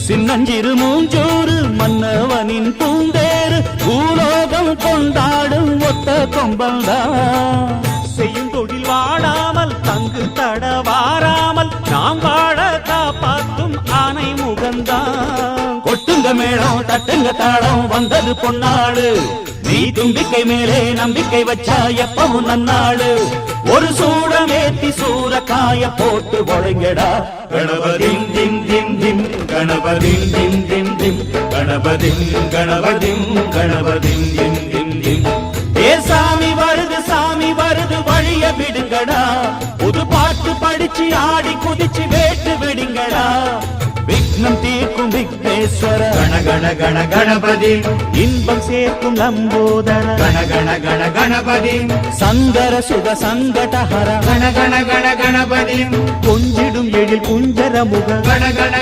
சின்னஞ்சிறு மூஞ்சூறு மன்னவனின் பூந்தேறு பூலோகம் கொண்டாடும் ஒத்த கொம்பல்தான். செய்யும் தொழில் வாடாமல் தங்கு தடவாராமல் நாம் வாழ காப்பாற்றும் ஆனை முகந்தான். கொட்டுங்க மேளம் தட்டுங்க தாளம் வந்தது பொன்னாடு. நீ தும்பிக்கை மேலே நம்பிக்கை வச்சா எப்பவும் நன்னாடு. ஒரு சூடமேத்தி சூரக்காய போட்டு ஒழுங்கடா. கணபதிம் திம் திம் திம் கணபதிம் திம் திம் திம் கணபதிம் கணபதிம் கணபதிம் திம் திம் திம். ஏ சாமி வருது வழிய விடுங்கடா. புது பாட்டு படிச்சு ஆடி குதிச்சு வேட்டு விடுங்கடா. விக்னம் தீர்க்கும் விக்னேஸ்வர கண கண கண கணபதி. இன்பம் சேர்க்கும் லம்போதர கண கண கண கணபதி. சங்கர சுக சங்கடஹர கண கண கண கணபதி. கொஞ்சிடும் எழில் குஞ்சர முக கண கண